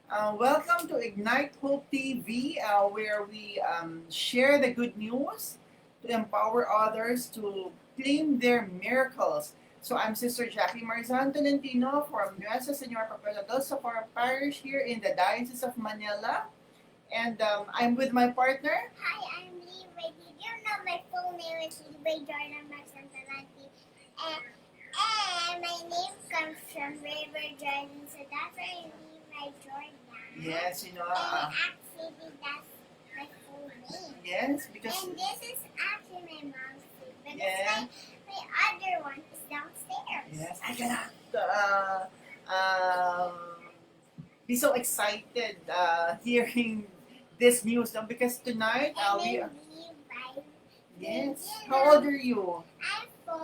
Welcome to Ignite Hope TV, where we share the good news to empower others to claim their miracles. So I'm Sister Jackie Marzan Tolentino from Nuestra Senora Papel Dos Socorro Parish here in the Diocese of Manila. And I'm with my partner. Hi, I'm Leeway. Did you know my full name is Leeway Jordan Marsantalante? And my name comes from River Jordan, so that's why I Leeway Jordan. Yes, you know. And actually, that's my full name. Yes, because. And this is actually my mom's food, but Yeah. my other one is downstairs. Yes, I cannot be so excited hearing this news now because tonight we. And then Leeway. Yes. How old are you? I'm 4.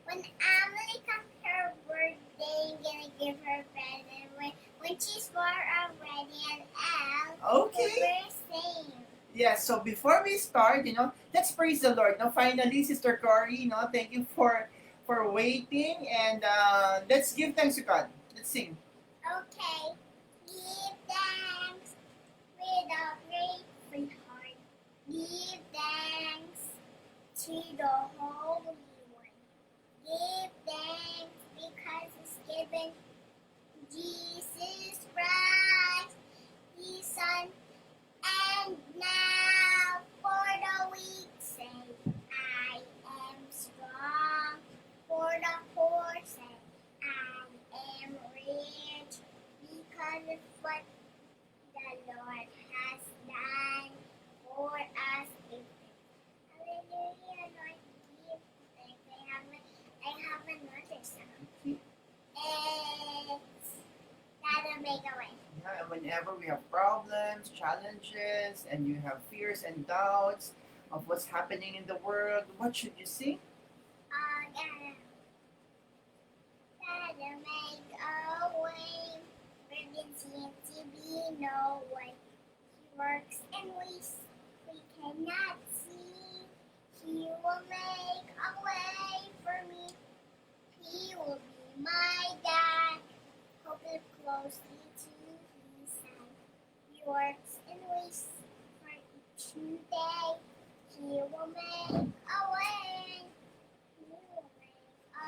When Emily comes her birthday, I'm gonna give her a present. When she's 4 already and Okay. we're same. Yes, so before we start, let's praise the Lord. No, finally, Sister Cory, thank you for waiting, and let's give thanks to God. Let's sing. Okay. Give thanks with a grateful heart. Give thanks to the Holy One. Give thanks because He's given Jesus Christ, His Son, and now for the weak say, I am strong. For the poor say, I am rich, because of what the Lord has done for us. Hallelujah, Lord, give thanks. I have another song. It's Gotta Make a Way. Yeah, and whenever we have problems, challenges, and you have fears and doubts of what's happening in the world, what should you sing? Gotta make a way. Where there seems to be no way. He works in ways we cannot see. He will make a way for me. He will be my dad. Hold it closely to his side. He works in ways for each new day. He will make a way. He will make a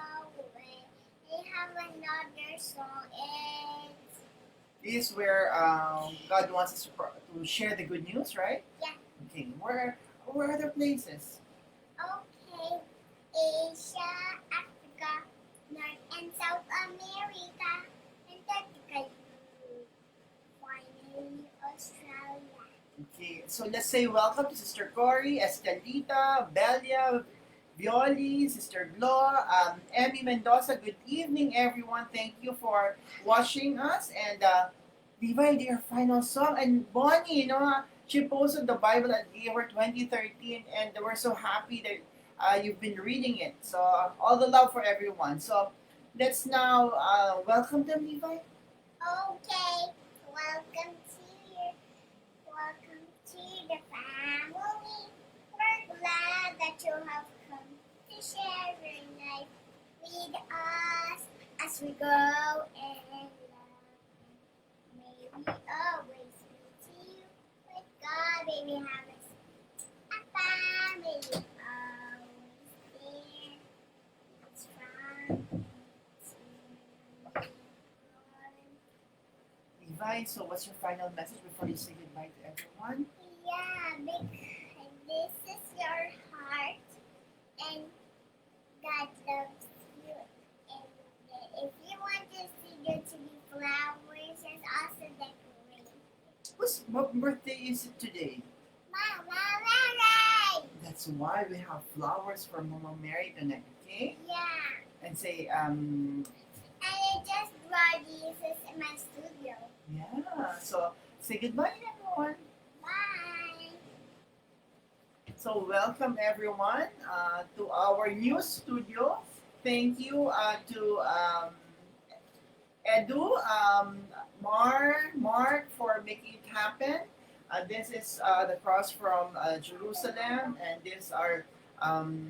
way. They have another song. This is where God wants us to share the good news, right? Yeah. Okay, where are other places? Okay. Asia, Africa, North and South America, Antarctica, finally Australia. Okay, so let's say welcome to Sister Cory, Escalita, Belia, Violi, Sister Glo, Emmy Mendoza. Good evening, everyone. Thank you for watching us. And Levi, their final song. And Bonnie, she posted the Bible at Year 2013, and we're so happy that you've been reading it. So all the love for everyone. So let's now welcome them, Levi. Okay. Welcome to the family. We're glad that you have come to share your life with us as we go and love. May we always be to you with God. May we have a family always there. Strong. Levi, so what's your final message before you say goodbye to everyone? Yeah, because this is your heart and God loves you. And if you want to see there to be flowers, there's also decorations. What birthday is it today? Mama Mary! That's why we have flowers for Mama Mary tonight, okay? Yeah. And say, And I just brought Jesus in my studio. yeah. So say goodbye, everyone. Bye! So welcome everyone to our new studio. Thank you to Edu, Mark for making it happen. This is the cross from Jerusalem, and this are um,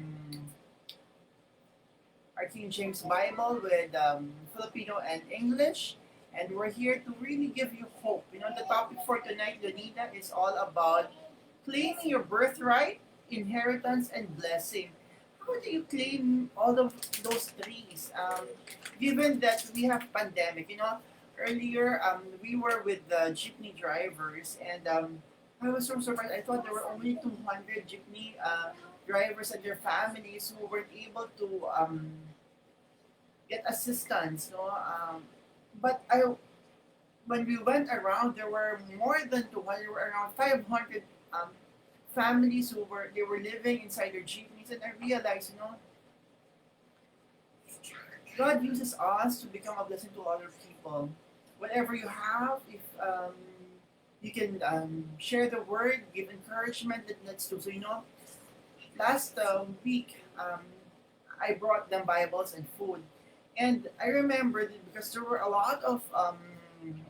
our King James Bible with Filipino and English. And we're here to really give you hope. know, the topic for tonight, Donita, is all about claiming your birthright, inheritance, and blessing. How do you claim all of those threes? Given that we have pandemic, you know, earlier we were with the jeepney drivers, and I was so surprised. I thought there were only 200 jeepney drivers and their families who weren't able to get assistance, no. But when we went around, there were more than 200. There were around 500 um, families who were living inside their jeepneys, and I realized, you know, God uses us to become a blessing to other people. Whatever you have, if you can share the word, give encouragement, that let's do. So you know, last week I brought them Bibles and food, and I remembered it because there were a lot of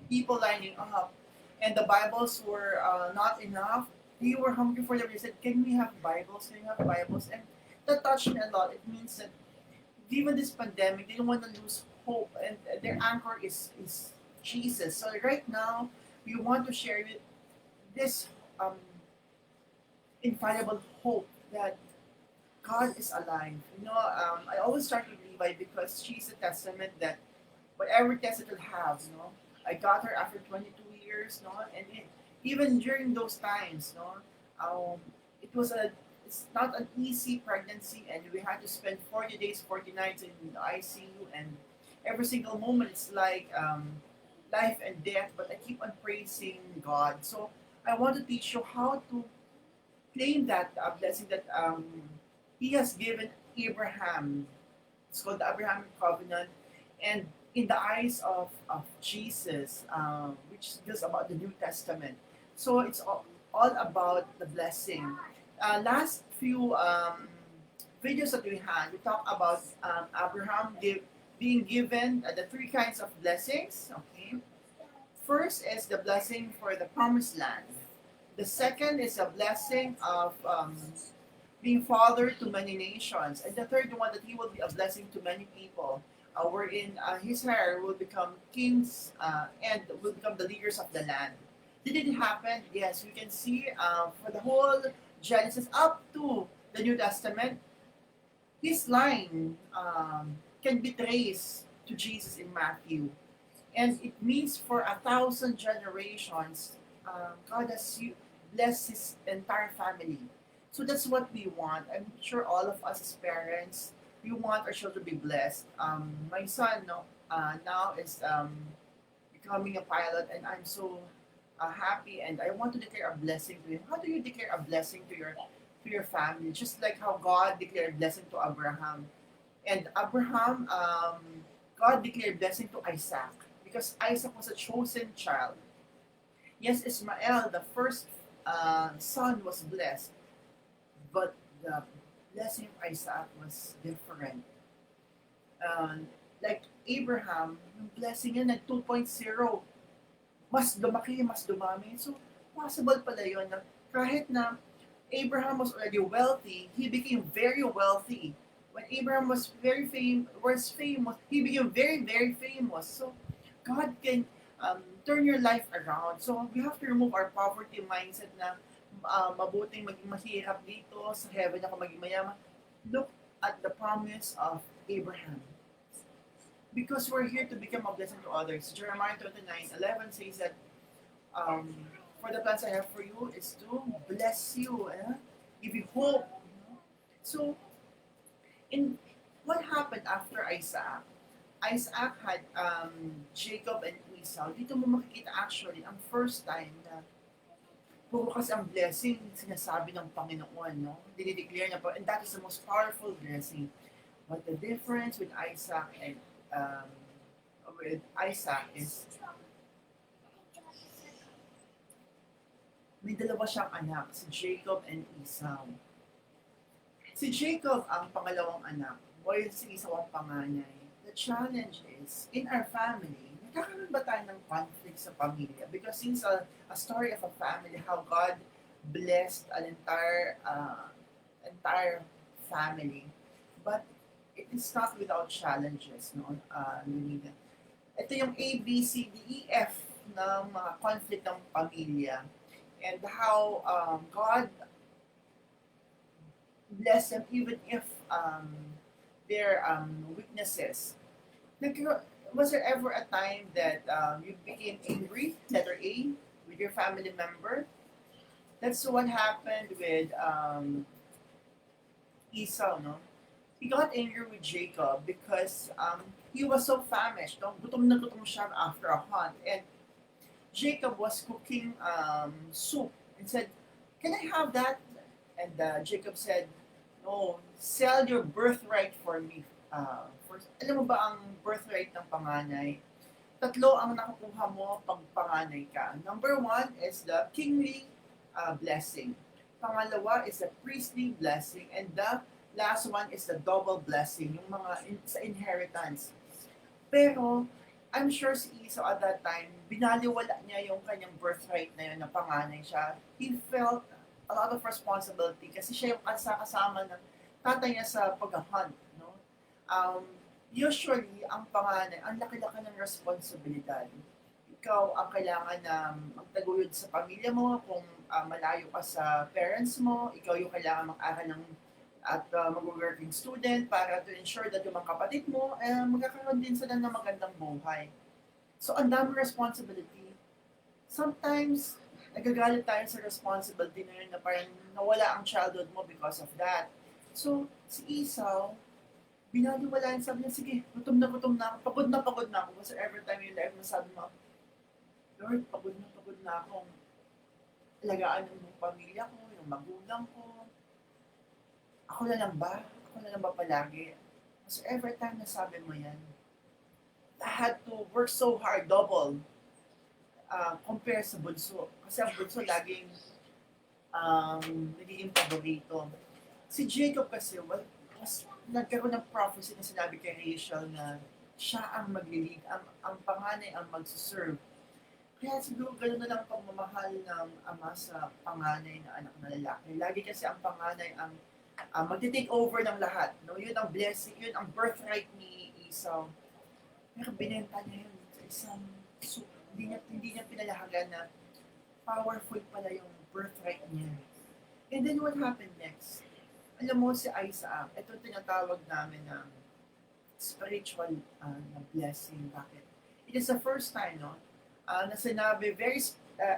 people lining up, and the Bibles were not enough. They were hungry for them. They said, "Can we have Bibles? Can we have Bibles?" And that touched me a lot. It means that given this pandemic, they don't want to lose hope, and their anchor is Jesus. So right now, we want to share with this um, infallible hope that God is alive. You know, I always start with Levi because she's a testament that whatever test it will have, you know, I got her after 22 years, no, and even during those times, no, it was a it's not an easy pregnancy, and we had to spend 40 days, 40 nights in the ICU, and every single moment it's like life and death. But I keep on praising God. So I want to teach you how to claim that blessing that He has given Abraham. It's called the Abrahamic covenant, and in the eyes of Jesus, which is about the New Testament. So it's all about the blessing. Last few videos that we had, we talked about being given the three kinds of blessings. Okay, first is the blessing for the promised land. The second is a blessing of being father to many nations, and the third one that he will be a blessing to many people. Wherein his hair will become kings and will become the leaders of the land. Did it happen? Yes, we can see for the whole Genesis up to the New Testament, his line can be traced to Jesus in Matthew. And it means for 1,000 generations, God has blessed his entire family. So that's what we want. I'm sure all of us as parents, we want our children to be blessed. My son no, now is becoming a pilot, and I'm so happy, and I want to declare a blessing to him. How do you declare a blessing to your family? Just like how God declared blessing to Abraham. And Abraham, God declared blessing to Isaac because Isaac was a chosen child. Yes, Ismael, the first son, was blessed, but the blessing of Isaac was different. Like Abraham, yung blessing niya nag 2.0, mas lumaki, mas dumami. So, possible pala yun na kahit na Abraham was already wealthy, he became very wealthy. When Abraham was famous, he became very, very famous. So, God can turn your life around. So, we have to remove our poverty mindset na mabuting maging mahirap dito, sa heaven ako maging mayaman. Look at the promise of Abraham. Because we're here to become a blessing to others. Jeremiah 29:11 says that for the plans I have for you is to bless you, give you hope. So, in what happened after Isaac? Isaac had Jacob and Esau. Dito mo makikita actually ang first time na puro kasi ang blessing sinasabi ng Panginoon, no? Dinideclare niya po, and that is the most powerful blessing. But the difference with Isaac and is may dalawa siyang anak, si Jacob and Esau. Si Jacob ang pangalawang anak, while si Esau ang panganay. The challenge is, in our family, nagkakaroon ba tayo ng conflict sa pamilya? Because since a story of a family, how God blessed an entire family, but it is not without challenges, no? Lunita. Ito yung A, B, C, D, E, F. ng mga conflict ng pamilya and how God bless them even if their weaknesses. Was there ever a time that you became angry, letter A, with your family member? That's what happened with Esau, no? He got angry with Jacob because he was so famished. No? Gutom na gutom siya after a hunt. And Jacob was cooking soup and said, "Can I have that?" And Jacob said, "No, sell your birthright for me." Alam mo ba ang birthright ng panganay? Tatlo ang nakukuha mo pag panganay ka. Number one is the kingly blessing. Pangalawa is the priestly blessing. And the last one is the double blessing, yung mga sa inheritance. Pero, I'm sure si Esau at that time, binaliwala niya yung kanyang birthright na yun, na panganay siya. He felt a lot of responsibility kasi siya yung kasama ng tatay niya sa pag-hunt. No? Usually, ang panganay, ang laki-laki ng responsibilidad. Ikaw ang kailangan na magtaguyod sa pamilya mo kung malayo ka sa parents mo. Ikaw yung kailangan mag-aral ng at mag-working student para to ensure that yung mga kapatid mo, magkakaroon din sila ng magandang buhay. So, ang daming responsibility. Sometimes, nagagalit tayo sa responsibility na yun na parang nawala ang childhood mo because of that. So, si Esau, binaliwala yun, sabi niya, sige, gutom na ako, pagod na ako. Kasi every time yung life mo, sabi mo, Lord, pagod na akong alagaan ng pamilya ko, yung magulang ko. Ako na lang ba palagi? So every time nasabi mo yan, I had to work so hard, double, compare sa bunso. Kasi ang bunso laging nagiging paborito. Si Jacob kasi, nagkaroon ng prophecy na sinabi kay Rachel na siya ang maglilig, ang panganay ang magsuserve. Kaya siguro gano'n na lang pagmamahal ng ama sa panganay na anak na lalaki. Lagi kasi ang panganay ang magti-take over ng lahat. No? Yun ang blessing, yun ang birthright ni Esau. Pero binenta niya yun sa isang hindi niya pinalahagan na powerful pala yung birthright niya. And then what happened next? Alam mo si Isaac, ito tinatawag namin ng spiritual na blessing. Bakit? It is the first time, no? Na sinabi very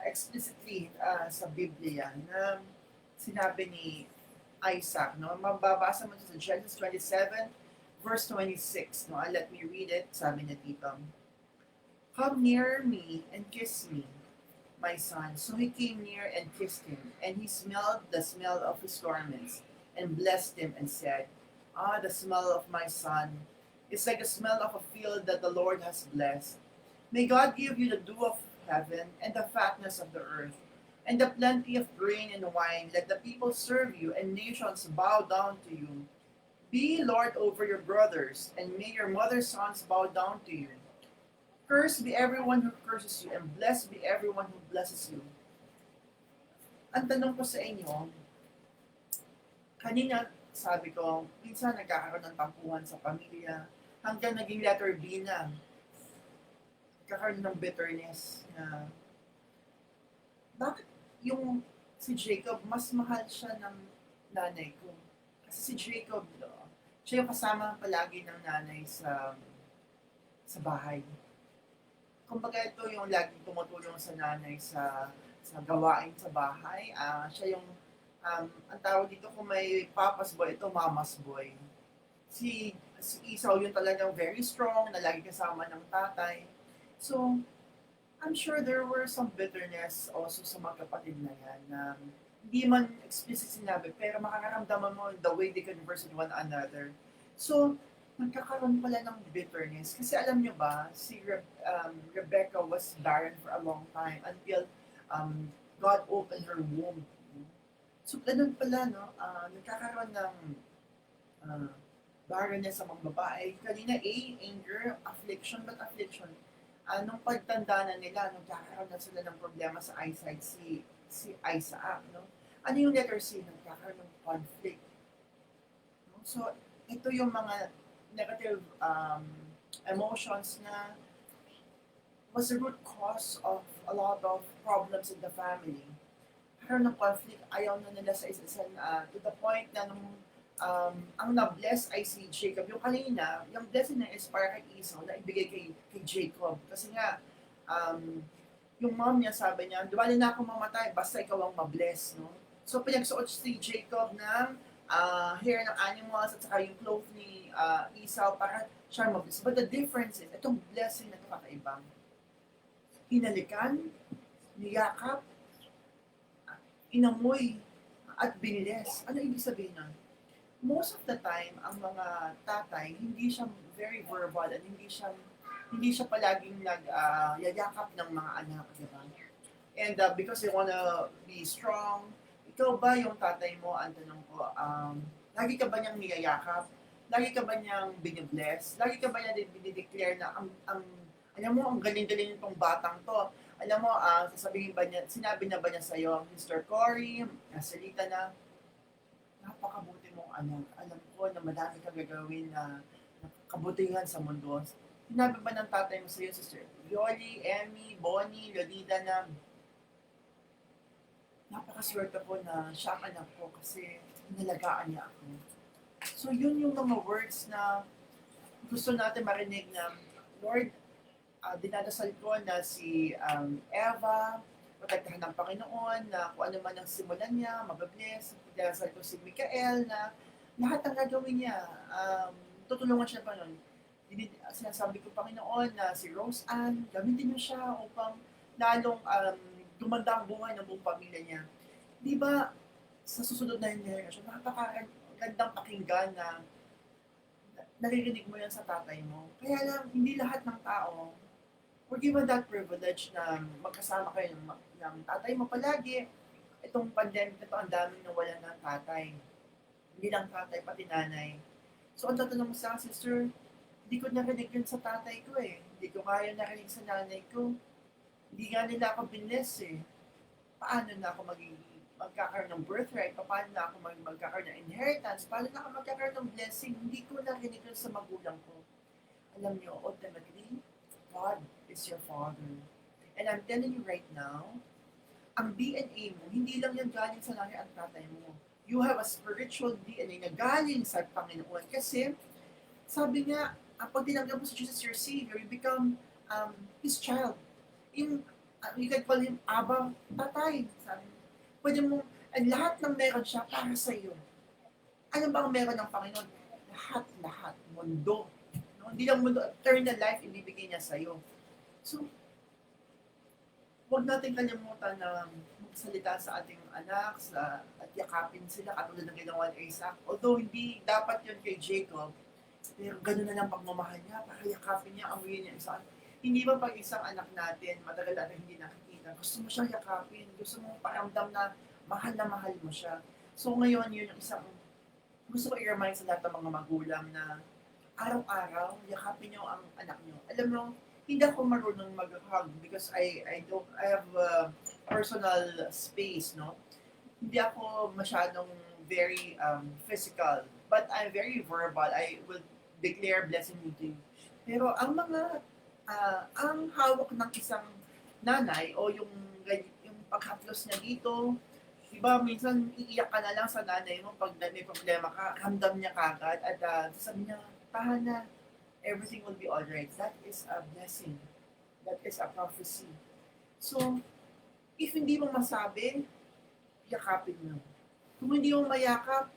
explicitly sa Biblia na sinabi ni Isaac, no? Mababasa mo sa Genesis 27, verse 26, no? Let me read it. Sabi niya dito, "Come near me and kiss me, my son." So he came near and kissed him, and he smelled the smell of his garments, and blessed him and said, "Ah, the smell of my son is like the smell of a field that the Lord has blessed. May God give you the dew of heaven and the fatness of the earth, and the plenty of grain and wine. Let the people serve you, and nations bow down to you. Be Lord over your brothers, and may your mother's sons bow down to you. Cursed be everyone who curses you, and blessed be everyone who blesses you." Ang tanong ko sa inyo, kanina sabi ko, minsan nagkakaroon ng tampuhan sa pamilya, hanggang naging letter B na, nagkakaroon ng bitterness na, bakit yung si Jacob, mas mahal siya ng nanay ko. Kasi si Jacob, siya yung kasama palagi ng nanay sa bahay. Kumbaga ito yung laging tumutulong sa nanay sa gawain sa bahay. Siya yung, ang tawag dito kung may papa's boy, ito mama's boy. Si Esau yung talagang very strong, na lagi kasama ng tatay. So, I'm sure there were some bitterness also sa mga kapatid na yan na hindi man explicit sinabi, pero makakaramdaman mo the way they converse with one another. So, nagkakaroon pala ng bitterness. Kasi alam nyo ba, si Rebecca was barren for a long time until God opened her womb. So, ganun pala, no? Nagkakaroon ng barrenness sa mga babae. Kanina, anger, affliction, but affliction. Nung pagtanda na nila, nagkakaroon na sila ng problema sa eyesight, si Isaac, no? Ano yung letter C? Nagkakaroon ng conflict. No? So, ito yung mga negative emotions na was the root cause of a lot of problems in the family. Karoon ng conflict, ayaw na nila sa isa to the point na nung ang na-bless ay si Jacob. Yung kanina, yung blessing na is para kay Esau na ibigay kay Jacob. Kasi nga, yung mom niya sabi niya, duwali na ako mamatay, basta ikaw ang ma-bless. No? So pinagsuot si Jacob ng hair ng animals at saka yung clothes ni Esau para siya ma-bless. But the difference is, itong blessing na ito kakaibang. Hinalikan, niyakap, inamoy, at biniles. Ano ibig sabihin nun? Most of the time, ang mga tatay, hindi siya very verbal at hindi siya palaging yayakap ng mga anak, di ba? And because they wanna be strong, ikaw ba yung tatay mo, ang tanong ko, lagi ka ba niyang niyayakap? Lagi ka ba niyang binibless? Lagi ka ba niya dinideclare na alam mo, ang galing-galing itong batang to. Alam mo, sasabihin ba niya, sinabi na ba niya sa'yo, Mr. Cory, nasalita na, napakabuti mong anak. Alam ko na madami kang gagawin na kabutihan sa mundo. Sinabi ba ng tatay mo sa'yo, Sister Yoli, Emmy, Bonnie, Lolita na napakaswerte ko na siya ang anak ko kasi inalagaan niya ako. So yun yung mga words na gusto natin marinig na, Lord, dinadasal ko na si Eva, protektahan ng Panginoon, na kung ano man ang simulan niya, mag-bless. Dinadasal ko si Mikael na lahat ng gagawin niya, tutulungan siya pa nun. Sinasabi ko, Panginoon, na si Rose Ann, gamitin niyo siya upang lalong gumanda ang buhay ng buong pamilya niya. Di ba, sa susunod na generation, napakagandang pakinggan na naririnig mo yan sa tatay mo. Kaya lang, hindi lahat ng tao we're given that privilege na magkasama kayo ng tatay mo palagi. Itong pandemic na to, ang daming nawala ng tatay. Hindi lang tatay, pati nanay. So, ang tatanong mo sa akin, sister, hindi ko narinig yun sa tatay ko eh. Hindi ko kaya narinig sa nanay ko. Hindi nga nila ako binless eh. Paano na ako magkakaroon ng birthright? Paano na ako magkakaroon ng inheritance? Paano na ako magkakaroon ng blessing? Hindi ko narinig yun sa magulang ko. Alam niyo, ultimately, God is your Father. And I'm telling you right now, ang DNA mo, hindi lang yan galing sa nanay at tatay mo. You have a spiritual DNA na galing sa Panginoon. Kasi, sabi nga, pag tinanggap mo si Jesus your Savior, you become His child. You can call Him Abba, Tatay. Sabi, pwede mo, and lahat ng meron siya para sa iyo. Ano ba ang meron ng Panginoon? Lahat, mundo. No? Hindi lang mundo, eternal life, ibibigay niya sa iyo. So, huwag natin kalimutan na magsalita sa ating anak at yakapin sila katulad ng ginawa ni Isaac. Although hindi dapat yun kay Jacob, pero gano'n na lang pagmamahal niya, para yakapin niya, amuyin niya isa. Hindi ba pag isang anak natin, matagal natin hindi nakikita, gusto mo siyang yakapin, gusto mo paramdam na mahal mo siya. So ngayon, yun yung isang, gusto ko i-remind sa lahat ng mga magulang na araw-araw, yakapin niyo ang anak niyo. Alam mo, hindi ako marunong mag-hug because I have personal space, no? Hindi ako masyadong very physical, but I'm very verbal. I will declare blessing to you. Pero ang hawak ng isang nanay o yung paghaplos niya dito, diba minsan iiyak ka na lang sa nanay mo pag may problema ka, ramdam niya kagad at sasabi niya, tahan na, everything will be alright. That is a blessing. That is a prophecy. So, if hindi mo masabi, yakapin mo. Kung hindi mo mayakap,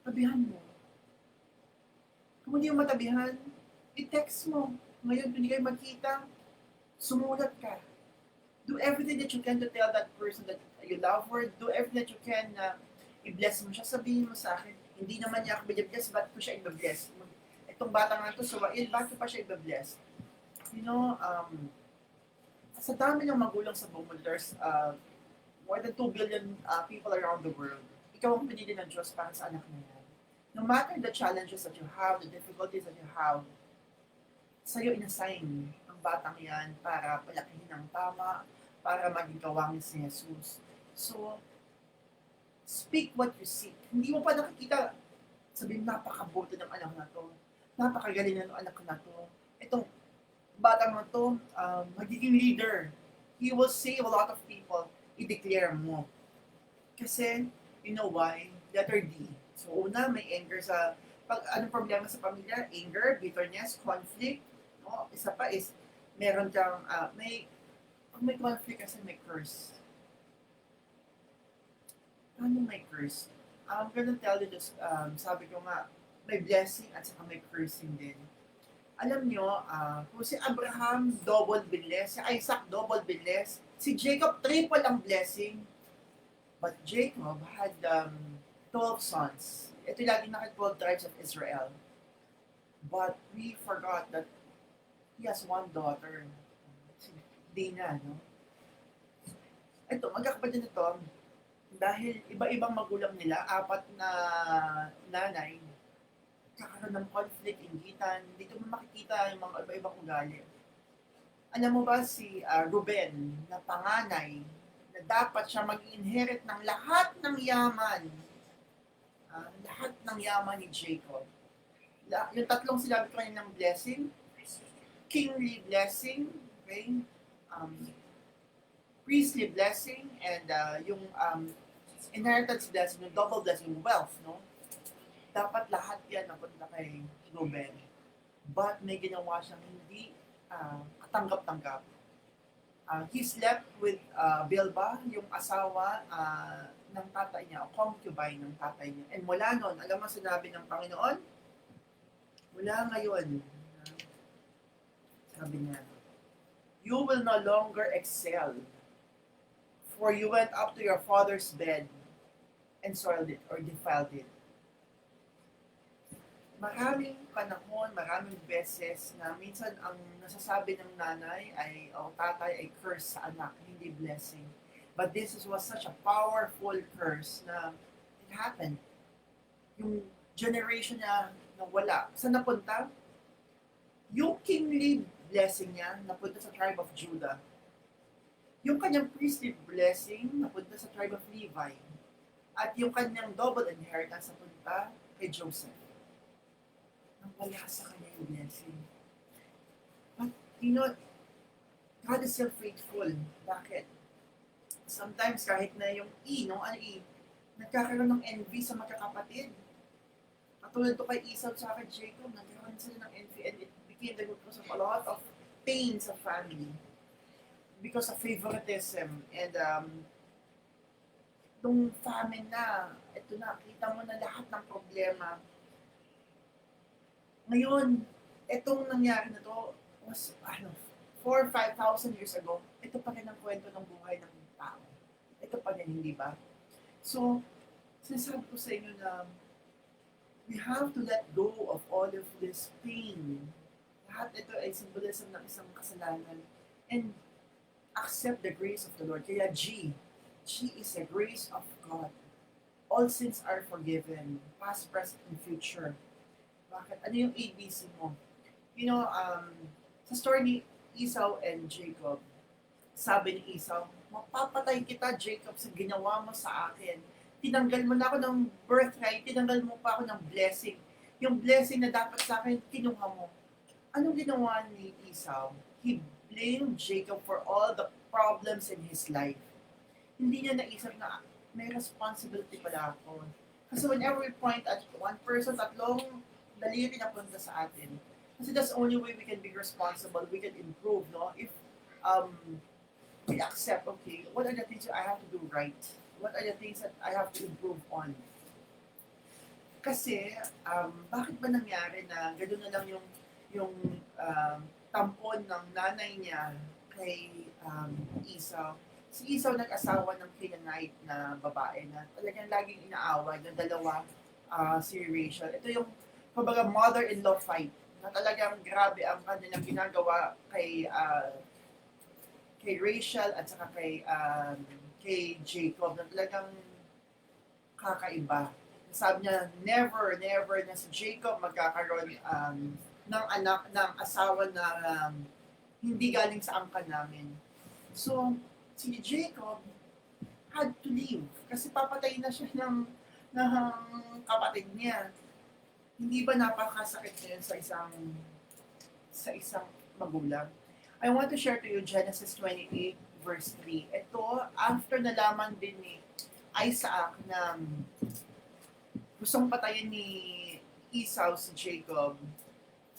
tabihan mo. Kung hindi mo matabihan, i-text mo. Ngayon, kung hindi kayo magkita, sumulat ka. Do everything that you can to tell that person that you love her. Do everything that you can na i-bless mo siya. Sabihin mo sa akin, hindi naman niya ako i-bless, ba't ko siya i-bless? Itong bata nga ito, suwail, bakit pa siya i-bless? You know, sa dami ng magulang sa buong mundo, there's more than 2 billion people around the world. Ikaw ang pinili ng Diyos para sa anak na yan. No matter the challenges that you have, the difficulties that you have, sa'yo inassign ang batang yan para palakihin ng tama, para maging kawangis ni Jesus. So, speak what you seek. Hindi mo pa nakikita, sabihin, napakabuti ng anak na to. Napakagaling na ng anak na to. Itong batang na to, magiging leader. He will save a lot of people. I-declare mo. Kasi, you know why? Letter D. So, una, may anger sa, pag anong problema sa pamilya? Anger, bitterness, conflict. No? Isa pa is, meron kang, pag may conflict kasi may curse. Paano may curse? I'm gonna tell you this, sabi ko nga, may blessing at saka may cursing din. Alam nyo, kung si Abraham double bless, si Isaac double bless, si Jacob triple ang blessing. But Jacob had 12 sons. Ito yung laging naka 12 tribes of Israel. But we forgot that he has one daughter. Si Dina, no? Ito, magkakapatid na to, dahil iba-ibang magulang nila, apat na nanay, kakaroon ng conflict, inggitan, dito mo makikita yung mga iba-ibang ugali. Alam mo ba si Ruben, na panganay, na dapat siya mag-inherit ng lahat ng yaman, lahat ng yaman ni Jacob. Yung tatlong sinabi ko kanina ng blessing, kingly blessing, okay? Priestly blessing, and yung inheritance blessing, yung double blessing, wealth, no? Dapat lahat yan napunta kay Ruben. But may ginawa siyang hindi katanggap-tanggap. He slept with Bilba, yung asawa ng tatay niya, o concubine ng tatay niya. And mula noon, alam mo sinabi ng Panginoon? Mula ngayon, sabi niya, you will no longer excel, for you went up to your father's bed and soiled it or defiled it. Maraming panahon, maraming beses na minsan ang nasasabi ng nanay ay, o tatay ay curse sa anak, hindi blessing. But this was such a powerful curse na it happened. Yung generation niya nawala. Saan napunta? Yung kingly blessing niya napunta sa tribe of Judah. Yung kanyang priestly blessing napunta sa tribe of Levi. At yung kanyang double inheritance napunta kay Joseph. Wala sa kanya yung blessing. But, you know, God is still faithful. Bakit? Sometimes, kahit na yung nagkakaroon ng envy sa magkakapatid. Katulad to kay Esau at kay Jacob, nagkakaroon sila ng envy and it became the root cause of a lot of pain sa family because of favoritism. And, nung famine na, ito na, kita mo na lahat ng problema. Ngayon, itong nangyari na to was, 4,000 or 5,000 years ago, ito pa rin ang kwento ng buhay ng tao. Ito pa rin, hindi ba? So, sinasabi ko sa inyo na we have to let go of all of this pain. Lahat ito ay symbolism ng isang kasalanan. And accept the grace of the Lord. Kaya G is the grace of God. All sins are forgiven, past, present, and future. Bakit? Ano yung ABC mo? You know, sa story ni Esau and Jacob, sabi ni Esau, mapapatay kita, Jacob, sa ginawa mo sa akin. Tinanggal mo na ako ng birthright, tinanggal mo pa ako ng blessing. Yung blessing na dapat sa akin, kinuha mo. Anong ginawa ni Esau? He blamed Jacob for all the problems in his life. Hindi niya naisip na may responsibility pala ako. Kasi whenever we point at one person, tatlong daliri na punta sa atin. Kasi that's the only way we can be responsible, we can improve, no? If we accept, okay, what are the things that I have to do right? What are the things that I have to improve on? Kasi, bakit ba nangyari na gano'n na lang yung tampon ng nanay niya kay Esau? Si Esau nag-asawa ng Canaanite na babae na talagang laging inaaway ng dalawa, si Rachel. Ito yung kumbaga mother-in-law fight na talagang grabe ang kanilang ginagawa kay Rachel at saka kay Jacob na talagang kakaiba. Sabi niya, never na si Jacob magkakaroon ng anak, ng asawa na hindi galing sa angkan namin. So, si Jacob had to leave kasi papatay na siya ng kapatid niya. Hindi ba napakasakit niya sa isang magulang. I want to share to you Genesis 28 verse 3. Ito, after nalaman din ni Isaac na gustong patayin ni Esau si Jacob,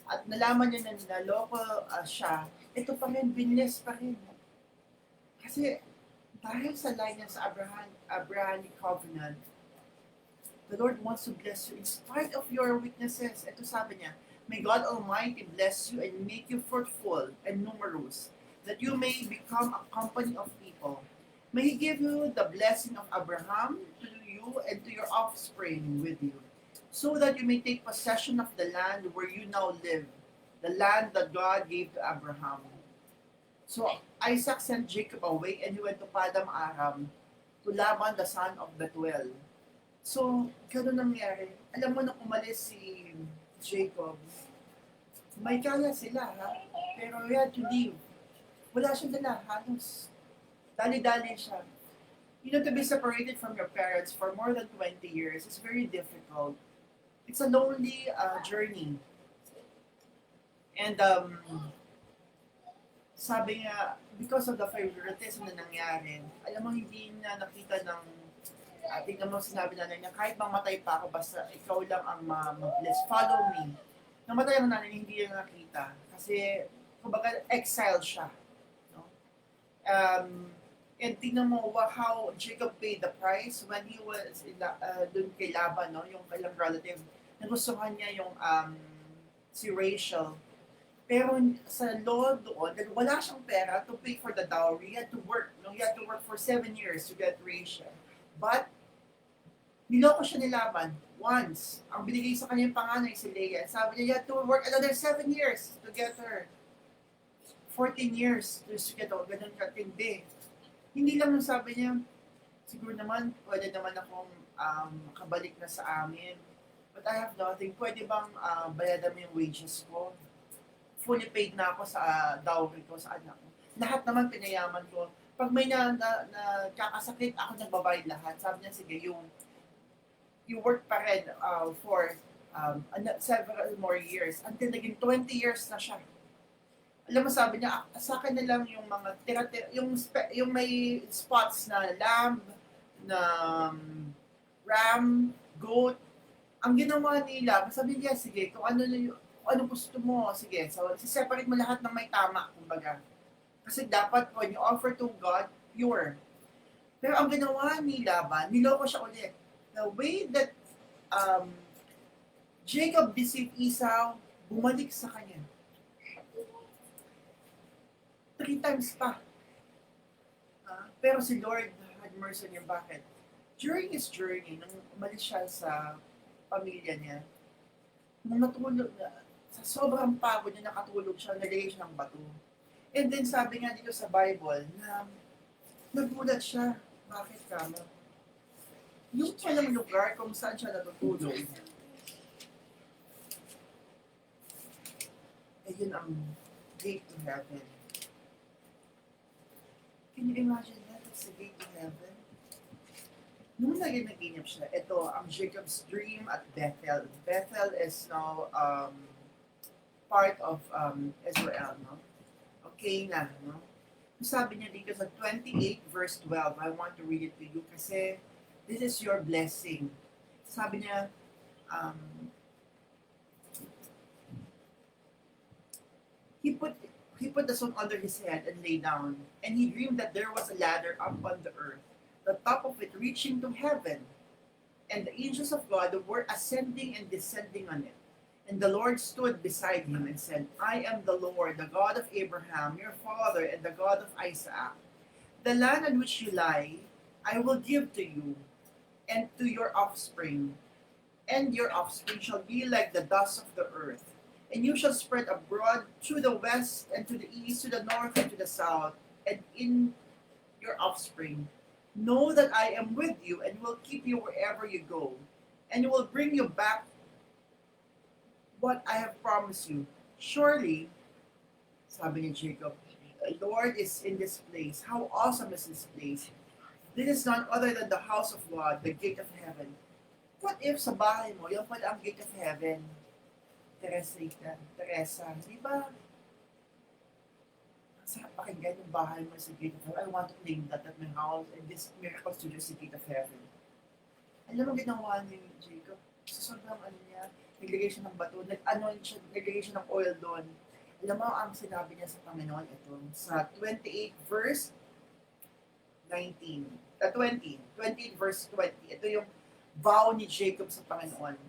at nalaman niya na naloko siya, ito pa rin, binless pa rin. Kasi dahil sa line niya sa Abrahamic covenant, the Lord wants to bless you in spite of your weaknesses. Ito sabi niya, may God Almighty bless you and make you fruitful and numerous, that you may become a company of people. May He give you the blessing of Abraham to you and to your offspring with you, so that you may take possession of the land where you now live, the land that God gave to Abraham. So Isaac sent Jacob away and he went to Padam Aram to Laban, the son of Bethuel. So, gano'n nangyari. Alam mo, nung umalis si Jacob, may kaya sila, ha? Pero he had to leave. Wala siyang dala, halos. Dali-dali siya. You know, to be separated from your parents for more than 20 years is very difficult. It's a lonely journey. And sabi nga, because of the favoritism na nangyari, alam mo, hindi na nakita ng, tingnan mo sinabi na niya, kahit mamatay pa ako, basta ikaw lang ang mag-bless, follow me. Namatay ang nanay, hindi niya nakita. Kasi, kumbaga, exile siya. No? And tingnan mo how Jacob paid the price when he was dun kay Laban, no? Yung kailang relative. Nagustuhan niya yung si Rachel. Pero sa law doon, dahil wala siyang pera to pay for the dowry, he had to work. No? He had to work for 7 years to get Rachel. But, niloko siya ni Laban once. Ang binigay sa kanya yung panganay si Leah. Sabi niya, you had to work another 7 years to get her. 14 years to get her. Ganun katindi. Hindi lang nung sabi niya, siguro naman, pwede naman akong makabalik na sa amin. But I have nothing. Pwede bang bayadan mo yung wages ko? Fully paid na ako sa dowry ko sa anak ko. Lahat naman pinayaman ko. Pag may kakasakit, ako nagbabayad lahat. Sabi niya, sige, you work pa rin for several more years until naging 20 years na siya. Alam mo, sabi niya, sa akin na lang yung mga yung may spots na lamb, na ram, goat. Ang ginawa nila, sabi niya, sige, kung ano gusto mo, sige. So, separate mo lahat ng may tama, kumbaga. Kasi dapat, when you offer to God, pure. Pero ang ginawa ni Laban, niloko siya ulit. The way that Jacob deceived Esau, bumalik sa kanya. 3 times pa. Pero si Lord had mercy niya. Bakit? During his journey, nung umalis siya sa pamilya niya, nung natulog na, sa sobrang pagod niya, nakatulog siya, nalagay siya ng bato. And then sabi nga dito sa Bible na nagulat siya. Bakit kama? Yung palang lugar kung saan siya natutulog, ayun ang gate to heaven. Can you imagine that? It's the gate to heaven. Nung naginip siya, ito ang Jacob's dream at Bethel. Bethel is now part of Israel, no? Okay na, no? Sabi niya dito sa 28 verse 12, I want to read it to you kasi this is your blessing. Sabi niya, he put the stone under his head and lay down, and he dreamed that there was a ladder up on the earth, the top of it reaching to heaven, and the angels of God were ascending and descending on it. And the Lord stood beside him and said, I am the Lord, the God of Abraham, your father, and the God of Isaac. The land on which you lie, I will give to you and to your offspring. And your offspring shall be like the dust of the earth. And you shall spread abroad to the west and to the east, to the north and to the south, and in your offspring. Know that I am with you and will keep you wherever you go, and will bring you back what I have promised you. Surely, sabi ni Jacob, the Lord is in this place. How awesome is this place? This is none other than the house of God, the gate of heaven. What if sa bahay mo, yung pala ang gate of heaven? Teresa, di ba? Sa pakinggan yung bahay mo sa Gate of Heaven. I want to claim that at my house and this miracle studio sa Gate of Heaven. Alam mo ginawa ni Jacob? Sa sobrang ano niya, naglagay siya ng bato, naglagay siya ng oil doon. Alam mo ang sinabi niya sa Panginoon ito, sa 28 verse 19, 28 verse 20. Ito yung vow ni Jacob sa Panginoon.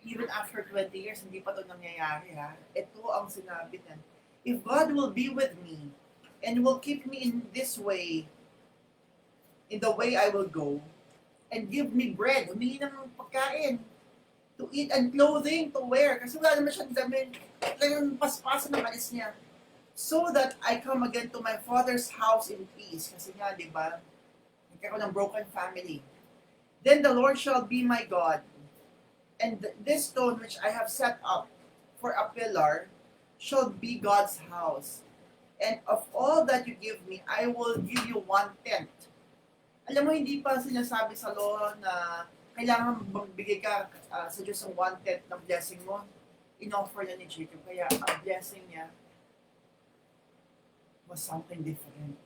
Even after 20 years, hindi pa ito nangyayari ha. Ito ang sinabi niya. If God will be with me and will keep me in this way, in the way I will go, and give me bread, humingi ng pagkain, to eat and clothing to wear. Kasi wala naman siyang damit. Talagang paspasan ng alis niya. So that I come again to my father's house in peace. Kasi nga, di ba, nagkaroon ng broken family. Then the Lord shall be my God. And this stone which I have set up for a pillar shall be God's house. And of all that you give me, I will give you 1/10. Alam mo, hindi pa sinasabi sa law na kailangan magbigay ka sa Diyos ng 1/10 ng blessing mo. In-offer niya ni Jacob. Kaya ang blessing niya was something different.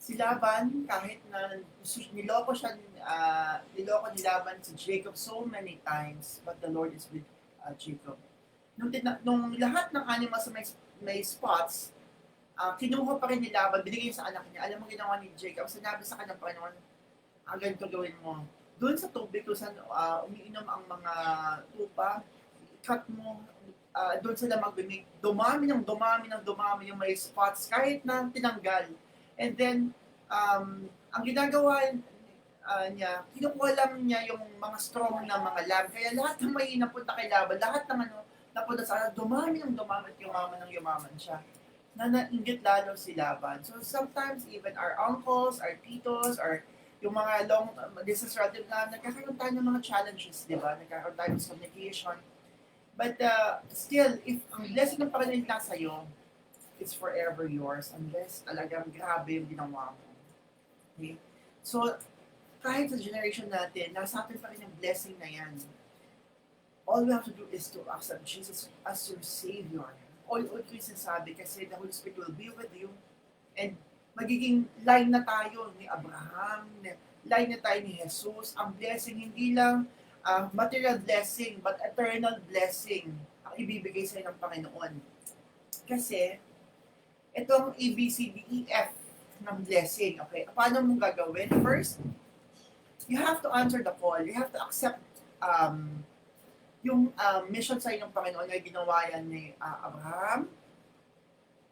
Si Laban, kahit na niloko ni Laban si Jacob so many times, but the Lord is with Jacob. Nung lahat ng animals sa may spots, kinuha pa rin ni Laban, binigay sa anak niya. Alam mo ginawa ni Jacob, sinabi sa kanya, Panginoon, ganito gawin mo. Doon sa tubig, kung saan umiinom ang mga tupa, cut mo, doon sila magbimig. Dumami yung may spots, kahit na tinanggal. And then, ang ginagawa niya, kinukuha lang niya yung mga strong na mga lamb. Kaya lahat ng may napunta kay Laban, lahat ng napunta sa dumami at yumaman siya. Na nainggit lalo si Laban. So sometimes even our uncles, our titos, or yung mga long distance relative na nagkakaroon tayo ng mga challenges, di ba? Nagkakaroon tayo ng communication. But still, if ang blessing ng Panginoon nasa iyo, it's forever yours unless talagang grabe yung ginawa mo. Okay? So, kahit sa generation natin, nasa atin pa rin yung blessing na yan. All we have to do is to accept Jesus as your Savior. All ko yung sinasabi kasi the Holy Spirit will be with you and magiging line na tayo ni Abraham, line na tayo ni Jesus. Ang blessing, hindi lang material blessing, but eternal blessing ang ibibigay sa ng Panginoon. Kasi, itong ABCDEF ng blessing, okay? Paano mo gagawin? First, you have to answer the call. You have to accept yung mission sa ng Panginoon na ginawa yan ni Abraham,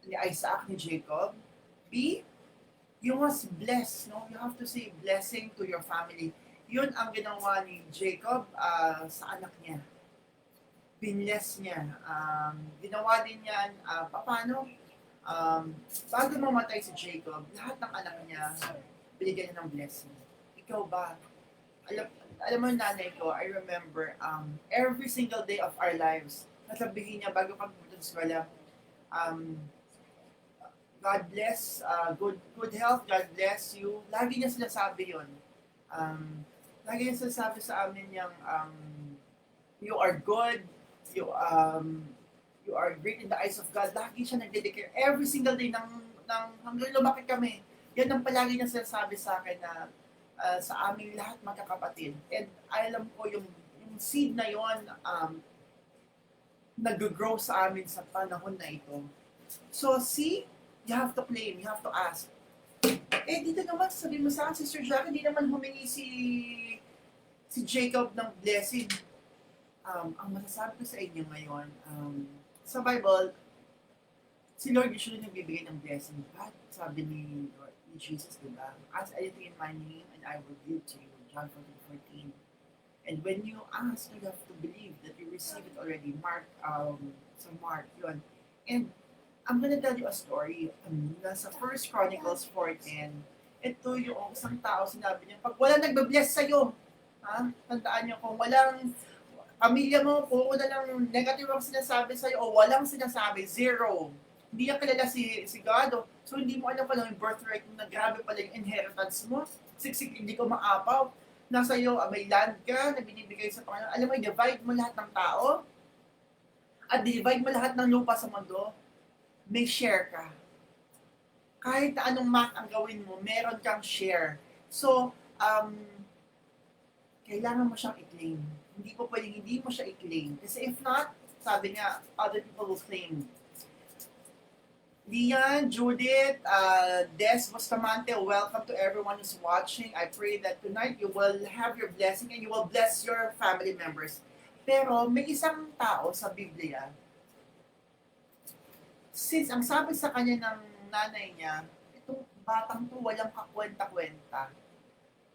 ni Isaac, ni Jacob. B, you must bless, no? You have to say blessing to your family. Yun ang ginawa ni Jacob sa anak niya. Binless niya. Ginawa din yan, paano? Bago mamatay si Jacob, lahat ng anak niya, binigyan niya ng blessing. Ikaw ba? Alam mo, nanay ko, I remember, every single day of our lives, nasabihin niya bago kami pumunta sa eskwela, God bless, good health, God bless you. Lagi niya sinasabi yun. Lagi niya sinasabi sa amin yung, you are good, you are great in the eyes of God. Lagi siya nag-dedicate every single day hanggang lumaki kami. Yan ang palagi niya sinasabi sa akin na sa aming lahat magkakapatid. And alam ko yung seed na yon nag-grow sa amin sa panahon na ito. So see, you have to claim, you have to ask. Dito naman, sabihin mo sa akin, Sister Jack, hindi naman humingi si Jacob ng blessing. Ang masasabi ko sa inyo ngayon, sa Bible, si Lord usually nagbibigay ng blessing. But sabi ni Jesus, diba? Ask anything in my name and I will give to you. John 14:14. And when you ask, you have to believe that you receive it already. Mark, yun. And I'm gonna tell you a story. Nasa 1 Chronicles 4:10. Ito yung isang tao, sinabi niya, pag wala nagbe-bless sa'yo, tandaan niyo, kung walang pamilya mo, kung wala lang negative ang sinasabi sa'yo o walang sinasabi, zero. Hindi niya kilala si God. So hindi mo alam pala yung birthright mo na grabe pala yung inheritance mo. Siksik, hindi ko maapaw. Nasa iyo, may land ka na binibigay sa Panginoon. Alam mo, divide mo lahat ng tao. at divide mo lahat ng lupa sa mundo, may share ka. Kahit na anong math ang gawin mo, meron kang share. So, kailangan mo siyang i-claim. Hindi po pwedeng hindi mo siya i-claim. Kasi if not, sabi nga, other people will claim. Lian, Judith, Des Bustamante, welcome to everyone who's watching. I pray that tonight you will have your blessing and you will bless your family members. Pero may isang tao sa Biblia, since ang sabi sa kanya ng nanay niya, itong batang to walang kakwenta-kwenta.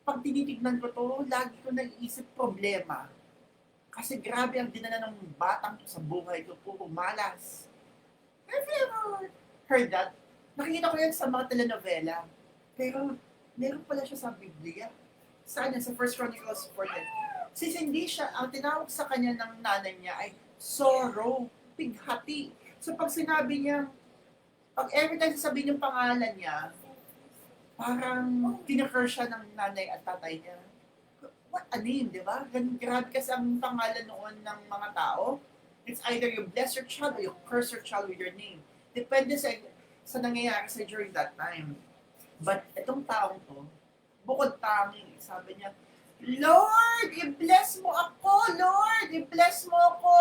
Pag tinitignan ko to, lagi ko naiisip problema. Kasi grabe ang dinala ng batang to sa buhay ko, puro malas. Have you ever heard that? Nakikita ko yan sa mga telenovela. Pero meron pala siya sa Biblia. Saan yan? Sa 1 Chronicles 14. Since hindi siya, ang tinawag sa kanya ng nanay niya ay sorrow, pighati. So pag sinabi niya, pag every time sasabihin yung pangalan niya, parang kinakurse siya ng nanay at tatay niya. What a name, di ba? Grabe kasi ang pangalan noon ng mga tao. It's either you bless your child or you curse your child with your name. Depende sa nangyayari sa during that time. But itong taong to, bukod tangi, sabi niya, Lord, i-bless mo ako! Lord, i-bless mo ako!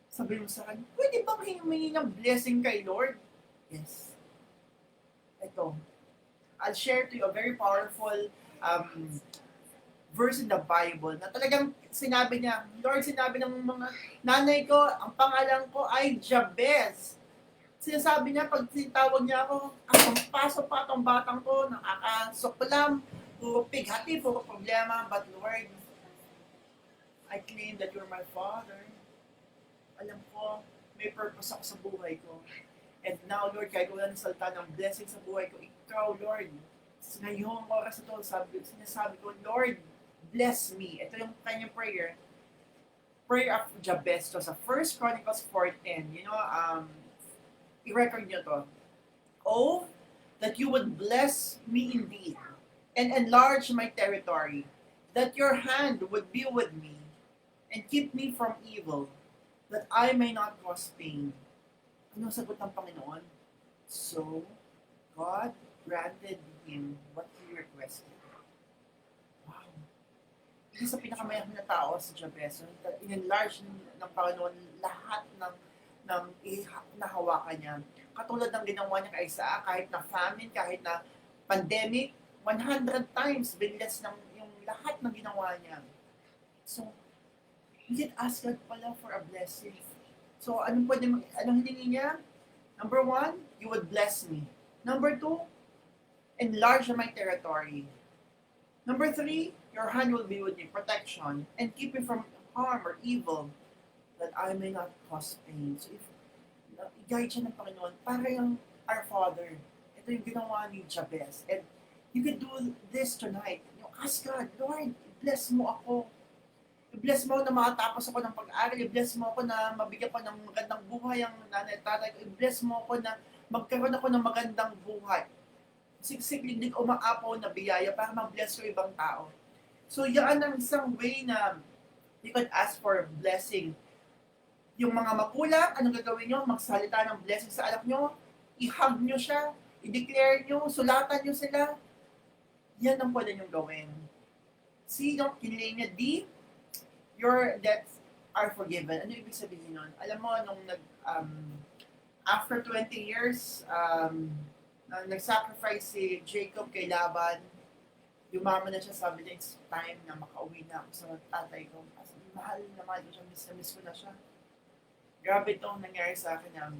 Sabi mo sa kanya, pwede bang humingi ng blessing kay Lord? Yes. Ito. I'll share to you a very powerful verse in the Bible na talagang sinabi niya, Lord, sinabi ng mga nanay ko, ang pangalan ko ay Jabez. Sinasabi niya, pag tinawag niya ako, ang paso pa itong batang ko, nakakasuklam, puro pighati, puro problema, but Lord, I claim that you're my Father. Alam ko, may purpose ako sa buhay ko. And now, Lord, kahit wala ng salta ng blessing sa buhay ko, ikaw, Lord, ngayong oras ito, sinasabi ko, Lord, bless me. Ito yung kanyang prayer. Prayer of Jabez to sa 1 Chronicles 4:10. You know, i-record nyo to. Oh, that you would bless me indeed and enlarge my territory, that your hand would be with me and keep me from evil, that I may not cause pain. Anong sagot ng Panginoon? So, God granted him what he requested. Wow. Isa sa pinakamayaman na tao si Jabez, in-enlarge ng Panginoon lahat ng nahawakan niya. Katulad ng ginawa niya kay Isaac, kahit na famine, kahit na pandemic, 100 times binless ng yung lahat ng ginawa niya. So, he did ask God pala for a blessing. So, anong hiningi niya? Number 1, you would bless me. Number 2, enlarge my territory. Number 3, your hand will be with me, protection, and keep me from harm or evil, that I may not cause pain. So, if i-guide siya ng Panginoon, para yung our Father, ito yung ginawa ni Jabez. And you can do this tonight. You ask God, Lord, bless mo ako. I-bless mo na makatapos ako ng pag-aaral. I-bless mo ako na mabigyan ko ng magandang buhay ang nanay at tatay. I-bless mo ako na magkaroon ako ng magandang buhay. Siksiklig din umaapaw na biyaya para mag-bless ko ibang tao. So, yan ang isang way na you can ask for blessing. Yung mga magulang, anong gagawin nyo? Magsalita ng blessing sa anak nyo. I-hug nyo siya. I-declare nyo. Sulatan nyo sila. Yan ang pwede nyo gawin. See, yung kinilay niya, D, your debts are forgiven. Ano ibig sabihin nun? Alam mo, nung after 20 years, nag-sacrifice si Jacob kay Laban, yumama na siya, sabi niya, it's time na makauwi na ako sa tatay ko. Kasi mahal na mahal ko siya, miss ko na siya. Grabe itong nangyari sa akin na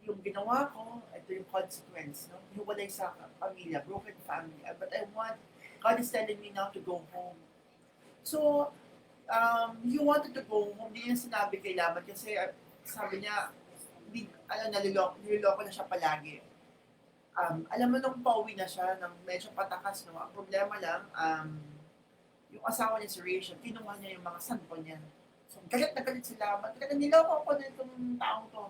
yung ginawa ko, ito yung consequence, no? Hiwalay sa pamilya, broken family. But I want, God is telling me now to go home. So, he wanted to go home. Hindi niya sinabi kay Laban kasi sabi niya, niloloko na siya palagi. Alam mo nung pauwi na siya, nang medyo patakas, no? Ang problema lang, yung asawa niya si Rachel, kinuha niya yung mga sanpo niya. So, galit na galit sila. Talagang niloko ko na itong taong to.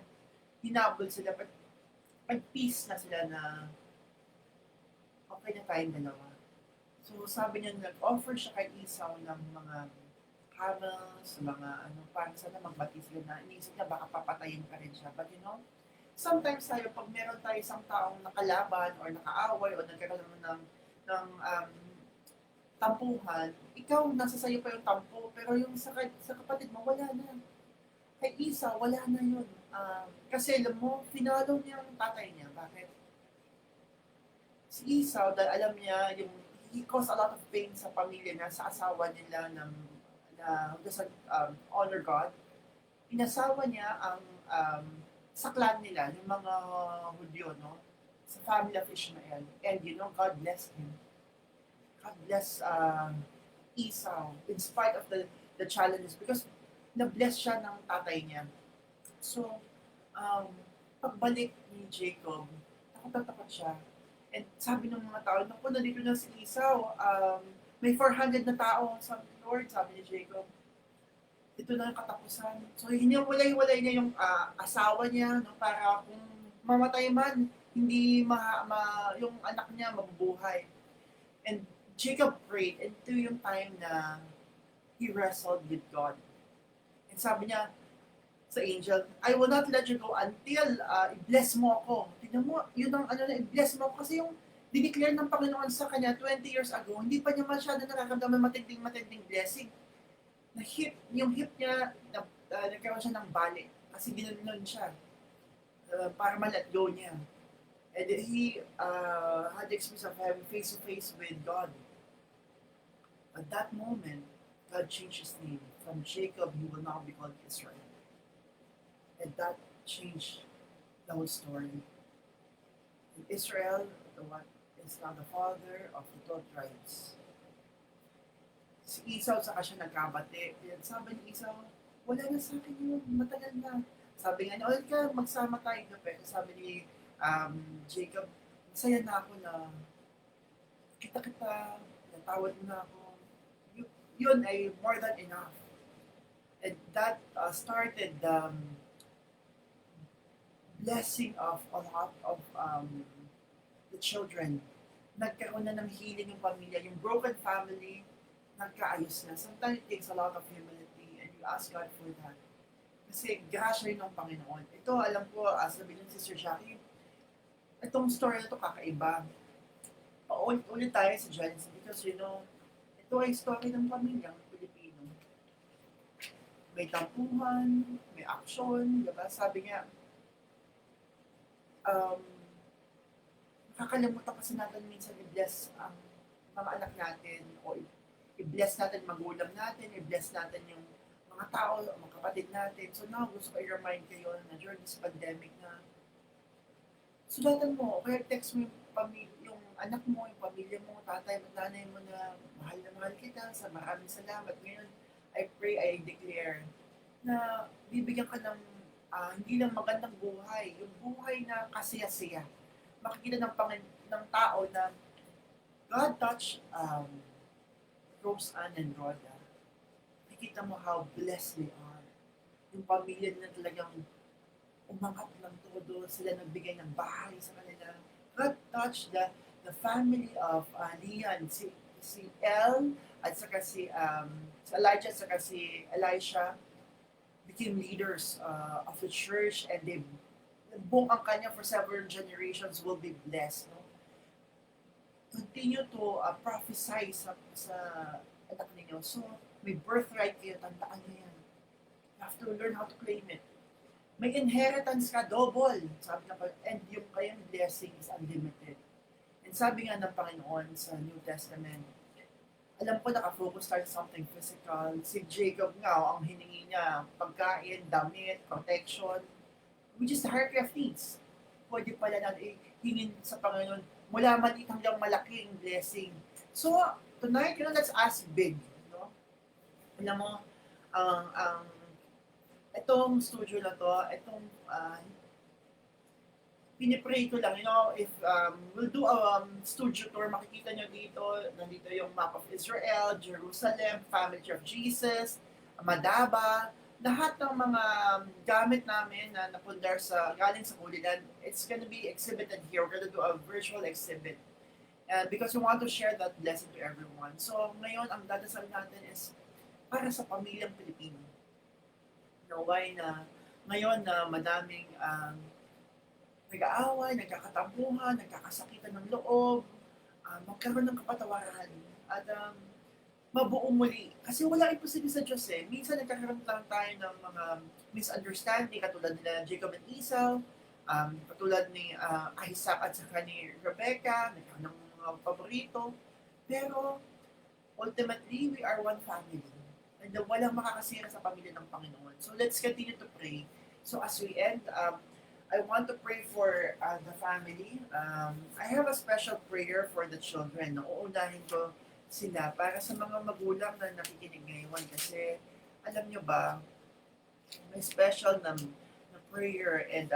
Hinabol sila. Pag-peace na sila na okay na tayong dalawa. So, sabi niya, nag-offer siya kay Esau ng mga camels, sa mga ano, parang sana magbati sila na iniisip niya baka papatayin pa rin siya. But sometimes tayo, pag meron tayo isang taong nakalaban or nakaaway o nagkakaroon ng tampuhan, ikaw, nasa sayo pa yung tampo, pero yung sa kapatid mo, wala na. Kay Isa, wala na yun. Kasi alam mo, finalo niya ang tatay niya. Bakit? Si Esau, dahil alam niya, he caused a lot of pain sa pamilya niya, sa asawa nila na doesn't honor God. Inasawa niya ang sa clan nila, yung mga Hudyo, no? Sa family of Ishmael. And God blessed him. God bless Esau in spite of the challenges because na-bless siya ng tatay niya. So, pagbalik ni Jacob, takot siya. And sabi ng mga tao, naku, nandito na si Esau, may 400 na tao, sabi ni Lord, sabi ni Jacob, ito na ang katapusan. So, hinawalay-walay niya yung asawa niya, no, para kung mamatay man, hindi yung anak niya mabubuhay. And Jacob prayed, and ito yung time na he wrestled with God. And sabi niya sa angel, I will not let you go until i-bless mo ako. Tignan mo, yun ang i-bless mo ako. Kasi yung dineclare ng Panginoon sa kanya 20 years ago, hindi pa niya masyado nakakamdaman matinding blessing. Yung hip niya, nagkaroon siya ng bali. Kasi ginanon siya para ma-let go niya. And he had the experience of having face-to-face with God. At that moment, God changed his name. From Jacob, he will now be called Israel. And that changed the whole story. And Israel, the one is now the father of the 12 tribes. Si Esau, saka siya nagkabati. And sabi ni Esau, wala na sa akin yun, matagal na. Sabi nga niya, ulit ka, magsama tayo. Sabi ni Jacob, masaya na ako na kita, natawad mo na ako. Yun ay more than enough. And that started the blessing of a lot of the children. Nagkaroon na ng healing yung pamilya. Yung broken family, nagkaayos na. Sometimes it takes a lot of humility and you ask God for that. Kasi grasya yun ng Panginoon. Ito, alam ko, sabi ng Sister Jackie, itong story na ito kakaiba. Paulit tayo sa Genesis because ito ay story ng pamilyang Pilipino. May tampuhan, may aksyon, diba? Sabi nga, nakakalimutan kasi natin minsan i-bless ang mga anak natin o i-bless natin magulang natin, i-bless natin yung mga tao, mga kapatid natin. So now, gusto ko i-remind kayo na during this pandemic na sulatan mo, kaya text mo yung anak mo, yung pamilya mo, tatay at nanay mo na mahal kita, maraming salamat. Ngayon, I pray, I declare na bibigyan ka ng hindi lang magandang buhay, yung buhay na kasaya-saya. Makikita ng tao na God touched Rose Ann and Rhoda. Makikita mo how blessed they are. Yung pamilya na talagang umangat ng todo, sila nagbigay ng bahay sa kanila. God touched the family of Lian, si El, at saka si Elijah, at saka si Elisha became leaders of the church and buong ang kanya for several generations will be blessed. No? Continue to prophesy sa anak ninyo. So, may birthright kayo, tandaan nyo yan. You have to learn how to claim it. May inheritance ka, double. Sabi nga, and yung kayang blessing is unlimited. And sabi nga ng Panginoon sa New Testament, alam ko nakafocus tayo sa something physical. Si Jacob nga, ang hiningi niya, pagkain, damit, protection, which is the hierarchy of needs. Pwede pala natin hingin sa Panginoon mula maliit hanggang malaking blessing. So, tonight, let's ask big. No? Alam mo, itong studio na to, pinipray ko lang, if we'll do a studio tour, makikita nyo dito, nandito yung map of Israel, Jerusalem, Family of Jesus, Madaba, lahat ng mga gamit namin na napundar galing sa Holy Land, it's gonna be exhibited here. We're gonna do a virtual exhibit. Because we want to share that blessing to everyone. So ngayon, ang dadasal natin is para sa pamilyang Pilipino. Naway na ngayon na madaming nag-aaway, nagkakatampuhan, nagkakasakitan ng loob, magkaroon ng kapatawaran at mabuo muli. Kasi wala imposible sa Diyos eh. Minsan nagkakaroon lang tayo ng mga misunderstanding katulad nila Jacob and Esau, katulad ni Isaac at saka ni Rebecca, nagkaroon ng mga paborito. Pero ultimately, we are one family. And walang makakasira sa pamilya ng Panginoon. So let's continue to pray. So as we end, I want to pray for the family. I have a special prayer for the children. Uunahin ko sila para sa mga magulang na nakikinig ngayon kasi alam nyo ba, may special na prayer and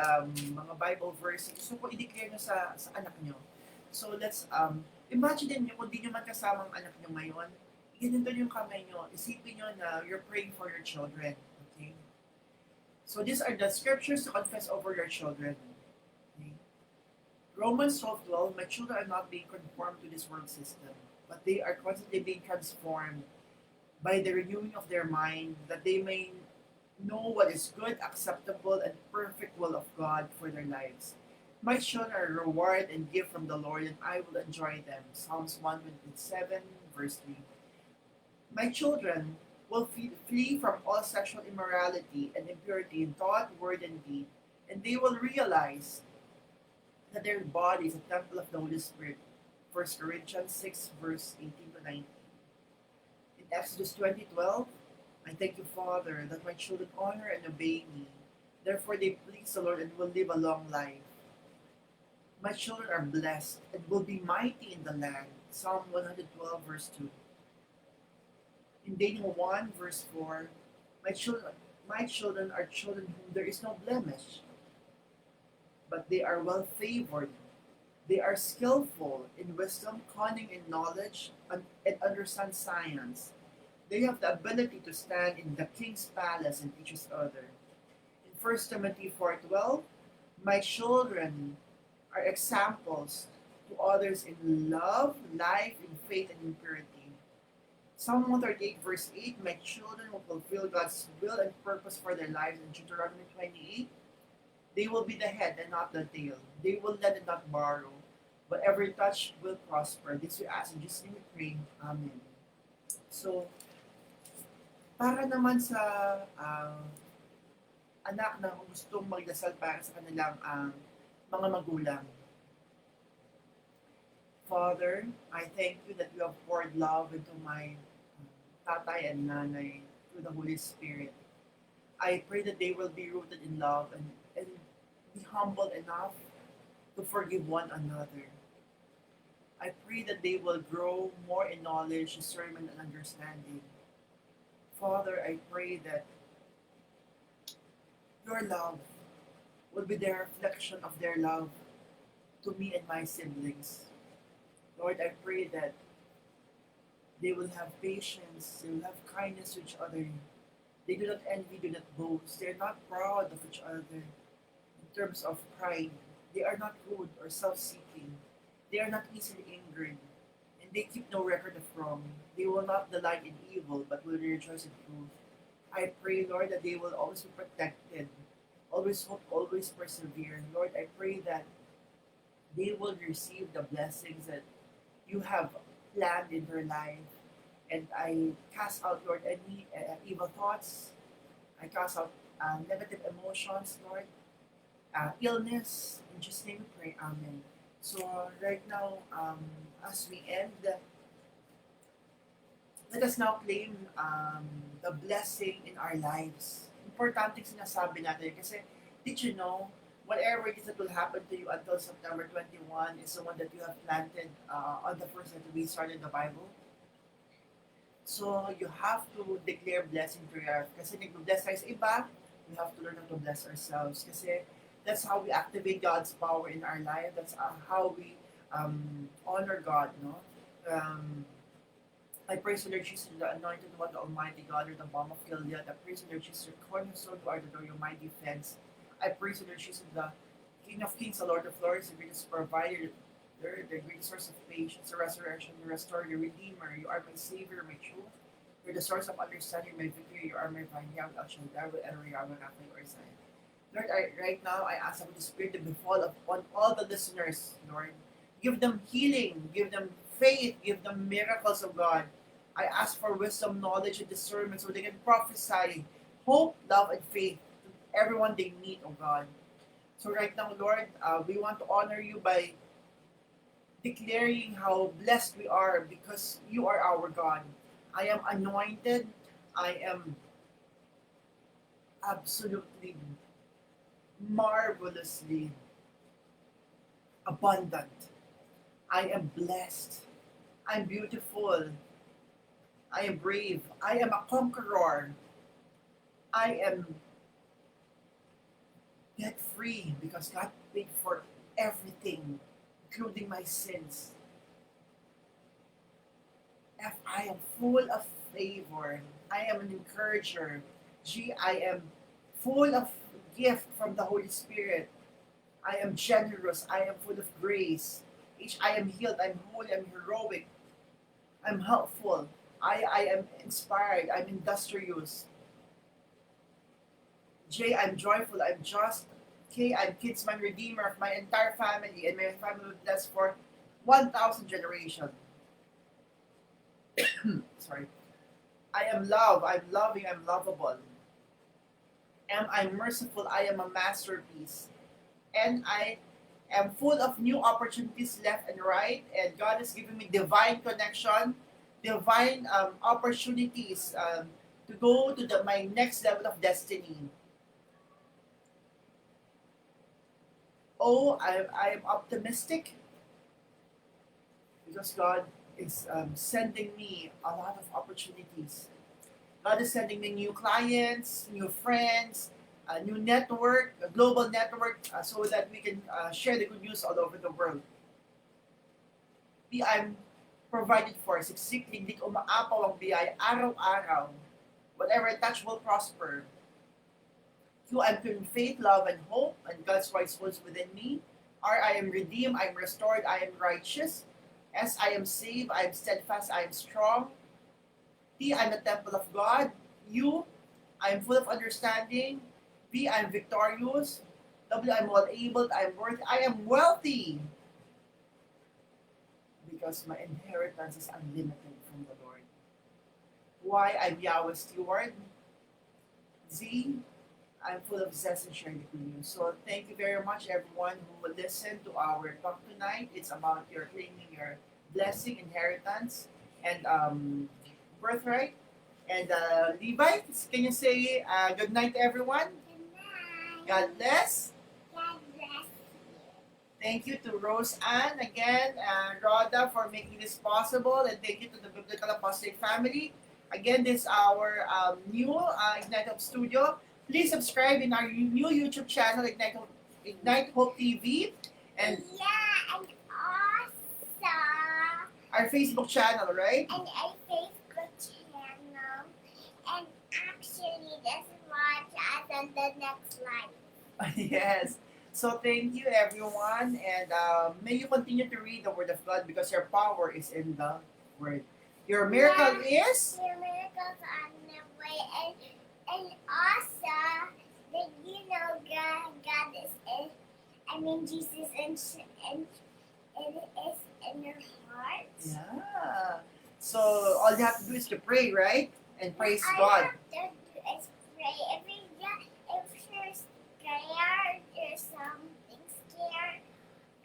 mga Bible verse. Gusto ko i-declare nyo sa anak nyo. So let's imagine nyo kung di nyo man kasama ang anak nyo ngayon, ganito yung kamay nyo. Isipin nyo na you're praying for your children. Okay? So these are the scriptures to confess over your children. Okay? Romans 12:12, my children are not being conformed to this world system, but they are constantly being transformed by the renewing of their mind, that they may know what is good, acceptable, and perfect will of God for their lives. My children are a reward and gift from the Lord, and I will enjoy them. Psalms 127, verse 3. My children will flee from all sexual immorality and impurity in thought, word, and deed, and they will realize that their body is a temple of the Holy Spirit. 1 Corinthians 6, verse 18 to 19. In Exodus 20:12, I thank you, Father, that my children honor and obey me. Therefore, they please the Lord and will live a long life. My children are blessed and will be mighty in the land. Psalm 112, verse 2. In Daniel 1, verse 4, my children are children whom there is no blemish, but they are well favored. They are skillful in wisdom, cunning in knowledge, and understand science. They have the ability to stand in the king's palace and teach each other. In 1 Timothy 4:12, my children are examples to others in love, life, in faith, and in purity. Psalm 138, verse 8, my children will fulfill God's will and purpose for their lives. In Deuteronomy 28, they will be the head and not the tail. They will lend and not borrow. Whatever you touch will prosper. This we ask in Jesus' name we pray. Amen. So, para naman sa anak na gustong magdasal para sa kanilang mga magulang. Father, I thank you that you have poured love into my tatay and nanay through the Holy Spirit. I pray that they will be rooted in love and be humble enough to forgive one another. I pray that they will grow more in knowledge, discernment, and understanding. Father, I pray that your love will be the reflection of their love to me and my siblings. Lord, I pray that they will have patience, they will have kindness to each other. They do not envy, do not boast. They are not proud of each other in terms of pride. They are not rude or self-seeking. They are not easily angered. And they keep no record of wrong. They will not delight in evil, but will rejoice in truth. I pray, Lord, that they will always be protected, always hope, always persevere. Lord, I pray that they will receive the blessings that you have planned in their life. And I cast out, Lord, any evil thoughts. I cast out negative emotions, Lord. Illness. In Jesus' name we pray. Amen. So right now, as we end, let us now claim the blessing in our lives. Importante sinasabi natin kasi did you know, whatever it is that will happen to you until September 21 is the one that you have planted on the first that we started the Bible. So you have to declare blessing to your life. Kasi nag-bless tayo sa iba, we have to learn how to bless ourselves. Kasi that's how we activate God's power in our life. That's how we honor God, no? I praise the Lord Jesus, the anointed one, the Almighty God, or the balm of Gilead. I praise the Lord Jesus, your cornerstone, you are the door, your mighty defense. I praise the Lord Jesus, the King of Kings, the Lord of Lords, the greatest provider, the greatest source of patience, the resurrection, the restorer, the redeemer. You are my Savior, my truth, You're the source of understanding, my victory. You are my vine. Young El Shaddai, El Riyama, Rafa, or Zion. Lord, right now I ask the Holy Spirit to befall upon all the listeners, Lord. Give them healing, give them faith, give them miracles of God. I ask for wisdom, knowledge, and discernment so they can prophesy hope, love, and faith to everyone they meet, oh God. So right now, Lord, we want to honor you by declaring how blessed we are because you are our God. I am anointed. I am absolutely marvelously abundant. I am blessed. I'm beautiful. I am brave. I am a conqueror. I am debt free because God paid for everything, including my sins. F, I am full of favor. I am an encourager. G, I am full of gift from the Holy Spirit. I am generous. I am full of grace. H, I am healed. I'm holy. I'm heroic. I'm helpful. I am inspired. I'm industrious. J, I'm joyful. I'm just. K, I'm kinsman redeemer of my entire family, and my family will bless for 1,000 generations. Sorry. I am love. I'm loving. I'm lovable. M, I'm merciful. I am a masterpiece. And I am full of new opportunities left and right. And God has given me divine connection, divine opportunities to go to my next level of destiny. Oh, I am optimistic because God is sending me a lot of opportunities. God is sending me new clients, new friends, a new network, a global network, so that we can share the good news all over the world. Di I'm provided for. Siksik, hindi ko umaapaw ang biyaya araw-araw. Whatever I touch will prosper. Q, I'm feeling faith, love, and hope, and God's voice was within me. R, I am redeemed, I am restored, I am righteous. S, I am saved, I am steadfast, I am strong. T, I'm the temple of God. U, I am full of understanding. V, I am victorious. W, I'm well able, I am worthy, I am wealthy. Because my inheritance is unlimited from the Lord. Y, I'm Yahweh's steward. Z, I'm full of zest and sharing the good news. So thank you very much, everyone who will listen to our talk tonight. It's about your claiming your blessing, inheritance, and birthright. And Levi, can you say good night, everyone? Good night. God bless. God bless you. Thank you to Rose Ann again, and Rhoda for making this possible, and thank you to the Biblical Apostate family. Again, this is our new Ignite Hope Studio. Please subscribe in our new YouTube channel, Ignite Hope TV, and Yeah, and also, our Facebook channel, right? and a Facebook channel. And actually, just watch us on the next slide. Yes. So thank you, everyone, and may you continue to read the Word of God because your power is in the Word. Your miracle is. Your miracles on the way, and also that you know God is in, I mean Jesus and it is in your heart. Yeah. So all you have to do is to pray, right? And praise All God. you have to do is pray. If you're scared, you're something scared,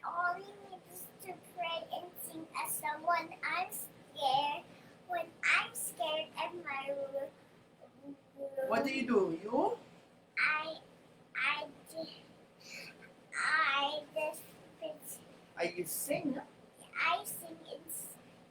all you need is to pray and sing as someone. I'm scared. When I'm scared at my room, What do? You? I just You sing. I sing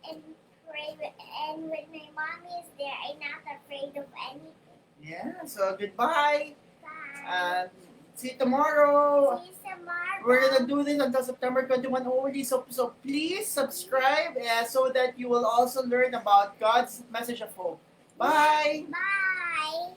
and pray, and when my mommy is there, I'm not afraid of anything. Yeah. So goodbye. Bye. See you tomorrow. See you tomorrow. We're gonna do this until September 21 only. So please subscribe so that you will also learn about God's message of hope. Bye. Bye.